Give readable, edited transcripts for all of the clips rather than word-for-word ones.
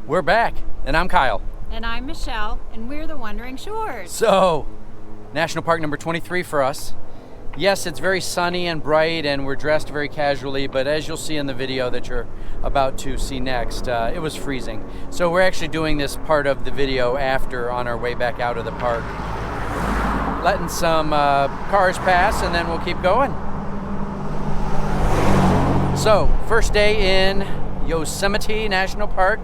We're back, and I'm Kyle. And I'm Michelle, and we're the Wandering Shores. So, National Park number 23 for us. Yes, it's very sunny and bright, and we're dressed very casually, but as you'll see in the video that you're about to see next, it was freezing. So we're actually doing this part of the video after, on our way back out of the park. Letting some cars pass, and then we'll keep going. So, first day in Yosemite National Park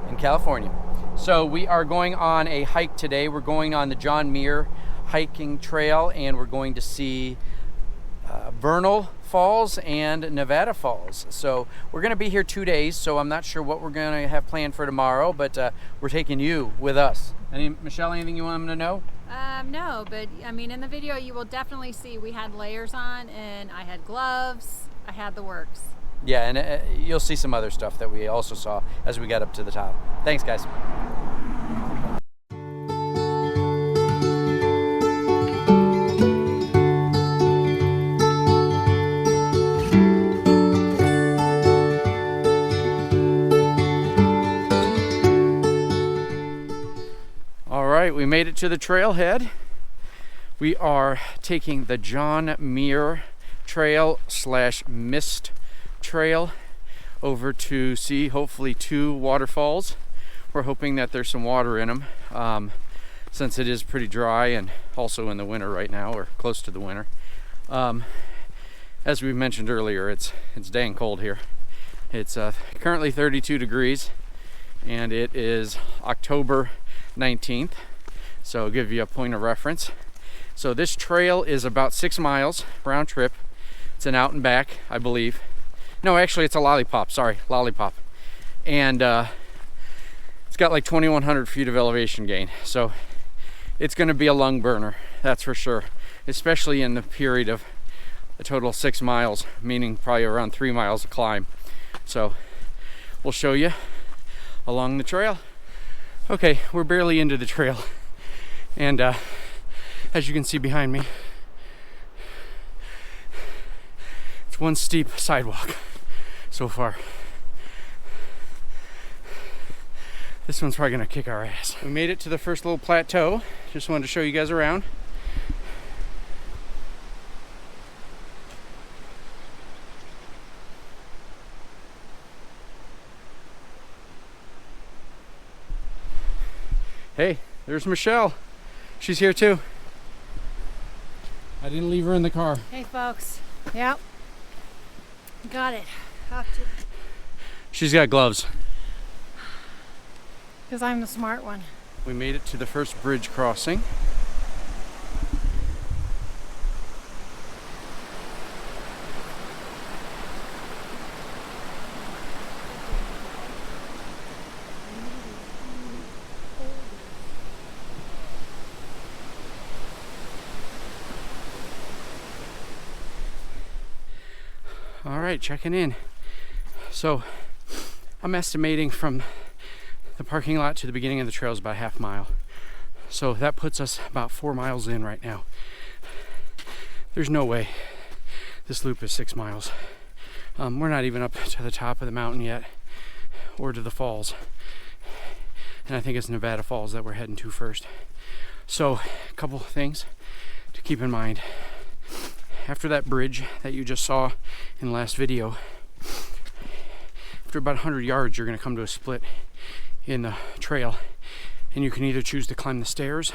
in California. So we are going on a hike today. We're going on the John Muir hiking trail, and we're going to see Vernal Falls and Nevada Falls. So we're going to be here 2 days, so I'm not sure what we're going to have planned for tomorrow, but we're taking you with us. Michelle, anything you want them to know? No, but I mean, in the video you will definitely see we had layers on, and I had gloves, I had the works. Yeah, and you'll see some other stuff that we also saw as we got up to the top. Thanks, guys. All right, we made it to the trailhead. We are taking the John Muir Trail / Mist Trail over to see hopefully 2 waterfalls. We're hoping that there's some water in them since it is pretty dry and also in the winter right now, or close to the winter. As we mentioned earlier, it's dang cold here. It's currently 32 degrees and it is October 19th, so I'll give you a point of reference. So this trail is about 6 miles round trip. It's an out and back, I believe. No, actually it's a lollipop, and it's got like 2,100 feet of elevation gain, so it's going to be a lung burner, that's for sure, especially in the period of a total of 6 miles, meaning probably around 3 miles of climb. So we'll show you along the trail. Okay, we're barely into the trail, and as you can see behind me, it's one steep sidewalk so far. This one's probably gonna kick our ass. We made it to the first little plateau. Just wanted to show you guys around. Hey, there's Michelle. She's here too. I didn't leave her in the car. Hey folks, yep, got it. She's got gloves. Because I'm the smart one. We made it to the first bridge crossing. All right, checking in. So I'm estimating from the parking lot to the beginning of the trail is about half mile. So that puts us about 4 miles in right now. There's no way this loop is 6 miles. We're not even up to the top of the mountain yet, or to the falls. And I think it's Nevada Falls that we're heading to first. So a couple things to keep in mind. After that bridge that you just saw in the last video, after about 100 yards, you're going to come to a split in the trail, and you can either choose to climb the stairs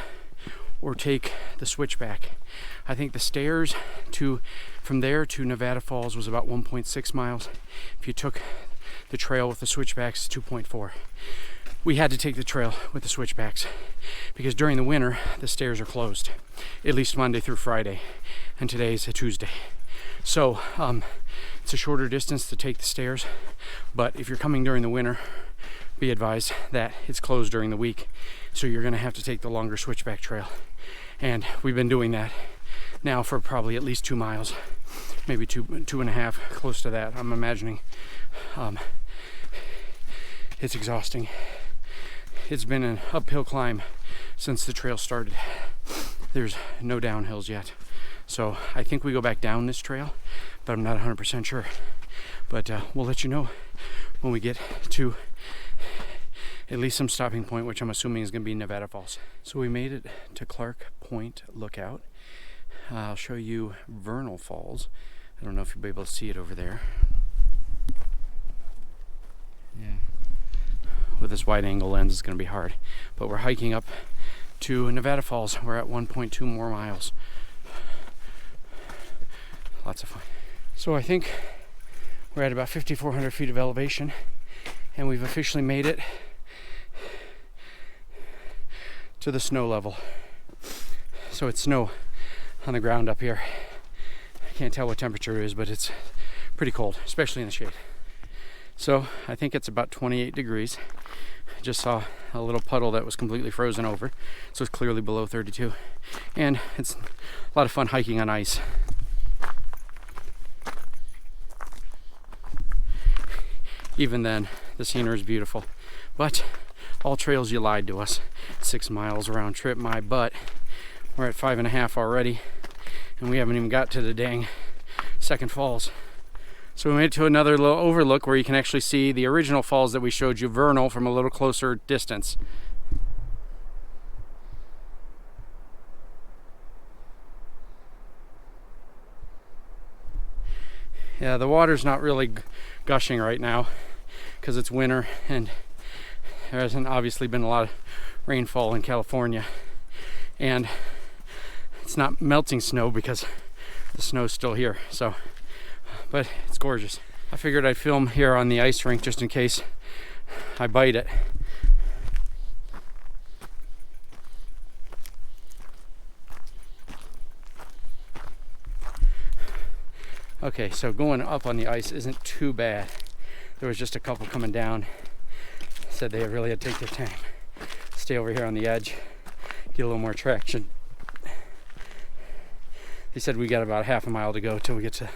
or take the switchback. I think the stairs from there to Nevada Falls was about 1.6 miles. If you took the trail with the switchbacks, 2.4. We had to take the trail with the switchbacks because during the winter the stairs are closed, at least Monday through Friday, and today is a Tuesday. So it's a shorter distance to take the stairs, but if you're coming during the winter, be advised that it's closed during the week, so you're going to have to take the longer switchback trail. And we've been doing that now for probably at least 2 miles, maybe two and a half, close to that. I'm imagining. It's exhausting. It's been an uphill climb since the trail started. There's no downhills yet. So I think we go back down this trail, but I'm not 100% sure. But we'll let you know when we get to at least some stopping point, which I'm assuming is going to be Nevada Falls. So we made it to Clark Point Lookout. I'll show you Vernal Falls. I don't know if you'll be able to see it over there. Yeah. With this wide angle lens, it's going to be hard. But we're hiking up to Nevada Falls. We're at 1.2 more miles. Lots of fun. So I think we're at about 5,400 feet of elevation, and we've officially made it to the snow level. So it's snow on the ground up here. I can't tell what temperature it is, but it's pretty cold, especially in the shade. So I think it's about 28 degrees. I just saw a little puddle that was completely frozen over, so it's clearly below 32. And it's a lot of fun hiking on ice. Even then, the scenery is beautiful. But all trails, you lied to us. 6 miles round trip, my butt. We're at 5.5 already, and we haven't even got to the dang second falls. So we made it to another little overlook where you can actually see the original falls that we showed you, Vernal, from a little closer distance. Yeah, the water's not really gushing right now because it's winter and there hasn't obviously been a lot of rainfall in California, and it's not melting snow because the snow's still here. So, but it's gorgeous. I figured I'd film here on the ice rink just in case I bite it. Okay, so going up on the ice isn't too bad. There was just a couple coming down. Said they really had to take their time. Stay over here on the edge, get a little more traction. They said we got about half a mile to go till we get to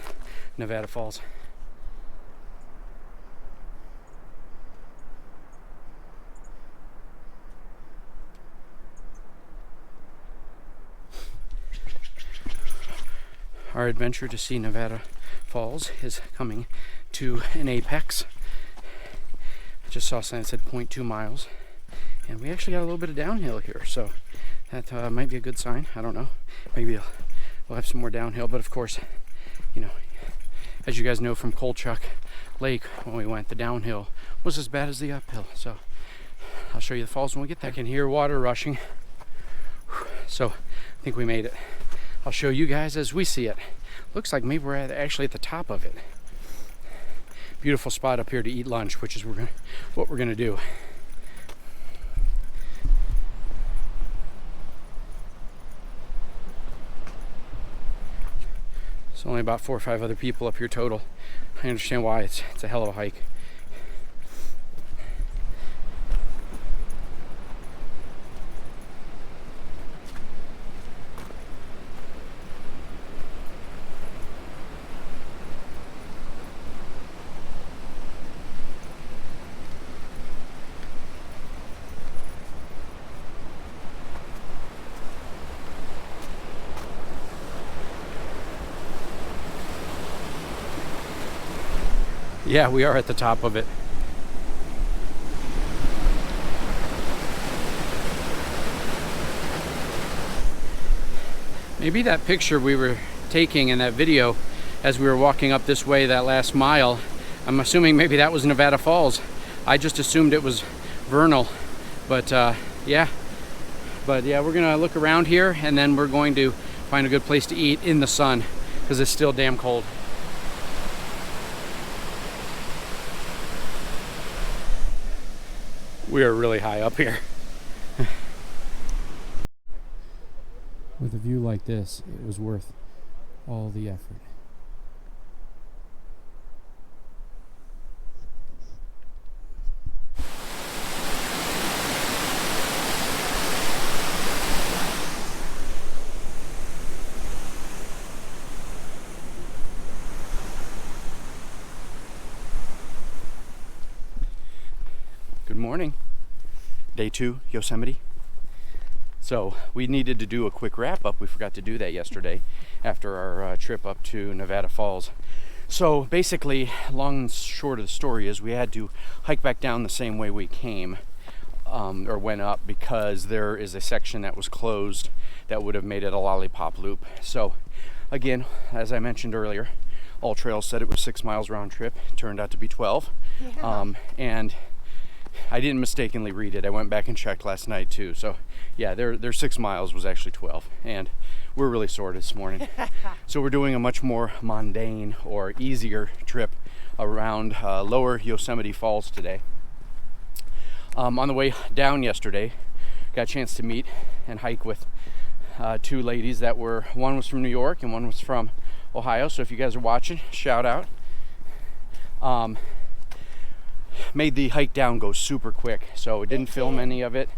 Nevada Falls. Our adventure to see Nevada Falls is coming to an apex. I just saw something that said 0.2 miles, and we actually got a little bit of downhill here, so that might be a good sign. I don't know. Maybe we'll have some more downhill, but of course, you know, as you guys know from Kolchak Lake, when we went, the downhill was as bad as the uphill. So I'll show you the falls when we get there. I can hear water rushing, so I think we made it. I'll show you guys as we see it. Looks like maybe we're actually at the top of it. Beautiful spot up here to eat lunch, which is what we're gonna do. It's only about 4 or 5 other people up here total. I understand why. It's a hell of a hike. Yeah, we are at the top of it. Maybe that picture we were taking in that video as we were walking up this way that last mile, I'm assuming maybe that was Nevada Falls. I just assumed it was Vernal, but yeah. But yeah, we're gonna look around here and then we're going to find a good place to eat in the sun because it's still damn cold. We are really high up here. With a view like this, it was worth all the effort. Good morning. Day 2, Yosemite. So we needed to do a quick wrap up. We forgot to do that yesterday after our trip up to Nevada Falls. So basically, long and short of the story is we had to hike back down the same way we came. or went up because there is a section that was closed that would have made it a lollipop loop. So again, as I mentioned earlier, All Trails said it was 6 miles round trip. It turned out to be 12. Yeah. And I didn't mistakenly read it. I went back and checked last night too. So yeah, their 6 miles was actually 12. And we're really sore this morning. So we're doing a much more mundane or easier trip around Lower Yosemite Falls today. On the way down yesterday, got a chance to meet and hike with 2 ladies that were, one was from New York and one was from Ohio. So if you guys are watching, shout out. Made the hike down go super quick, so it didn't film any of it.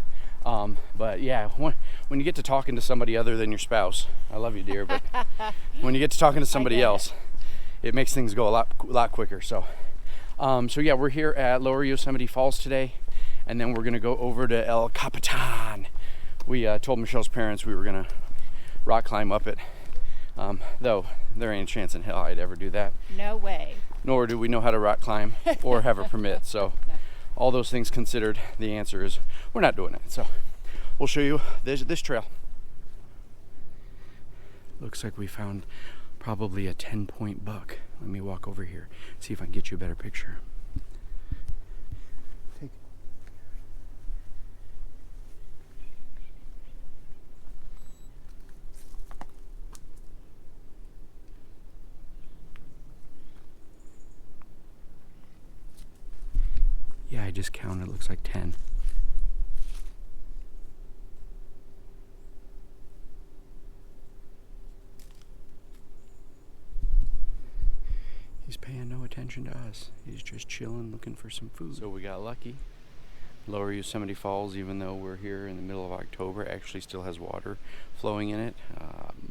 But yeah, when you get to talking to somebody other than your spouse, I love you, dear, but when you get to talking to somebody else, it makes things go a lot quicker. So yeah, we're here at Lower Yosemite Falls today, and then we're gonna go over to El Capitan. We told Michelle's parents we were gonna rock climb up it, though there ain't a chance in hell I'd ever do that. No way. Nor do we know how to rock climb or have a permit. So all those things considered, the answer is we're not doing it. So we'll show you this trail. Looks like we found probably a 10-point buck. Let me walk over here, see if I can get you a better picture. Yeah, I just counted. It looks like 10. He's paying no attention to us. He's just chilling, looking for some food. So we got lucky. Lower Yosemite Falls, even though we're here in the middle of October, actually still has water flowing in it.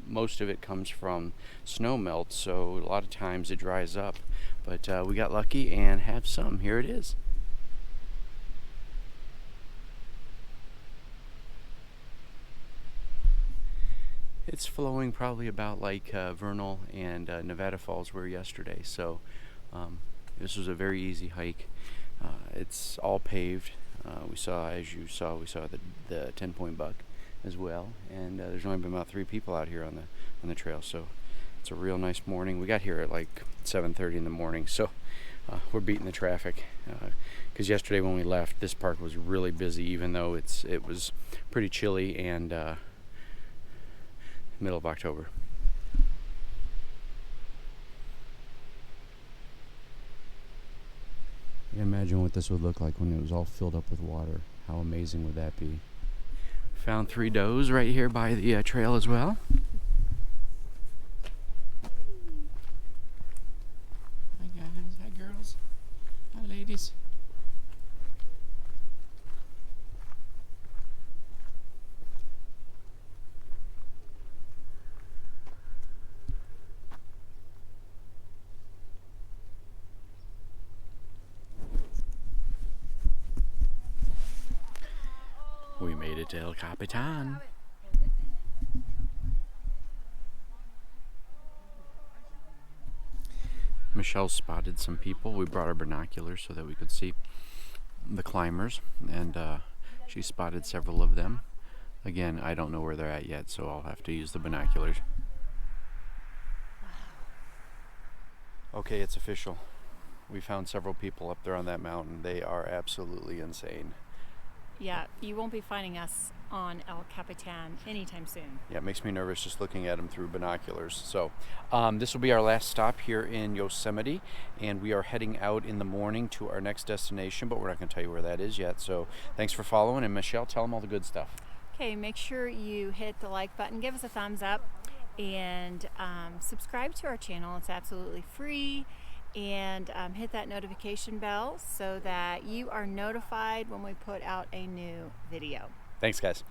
Most of it comes from snow melt, so a lot of times it dries up. But we got lucky and have some. Here it is. It's flowing probably about like Vernal and Nevada Falls were yesterday. So this was a very easy hike. It's all paved. We saw, as you saw, the 10-point buck as well. And there's only been about 3 people out here on the trail. So it's a real nice morning. We got here at like 7:30 in the morning. So we're beating the traffic. Because yesterday when we left, this park was really busy, even though it was pretty chilly and middle of October. I can imagine what this would look like when it was all filled up with water. How amazing would that be? Found 3 does right here by the trail as well. Hi guys, hi girls, hi ladies. We made it to El Capitan. Michelle spotted some people. We brought our binoculars so that we could see the climbers, and she spotted several of them. Again, I don't know where they're at yet, so I'll have to use the binoculars. Okay, it's official. We found several people up there on that mountain. They are absolutely insane. Yeah, you won't be finding us on El Capitan anytime soon. Yeah, it makes me nervous just looking at them through binoculars. So this will be our last stop here in Yosemite, and we are heading out in the morning to our next destination, but we're not going to tell you where that is yet. So thanks for following, and Michelle, tell them all the good stuff. Okay, make sure you hit the like button, give us a thumbs up, and subscribe to our channel. It's absolutely free. And hit that notification bell so that you are notified when we put out a new video. Thanks, guys.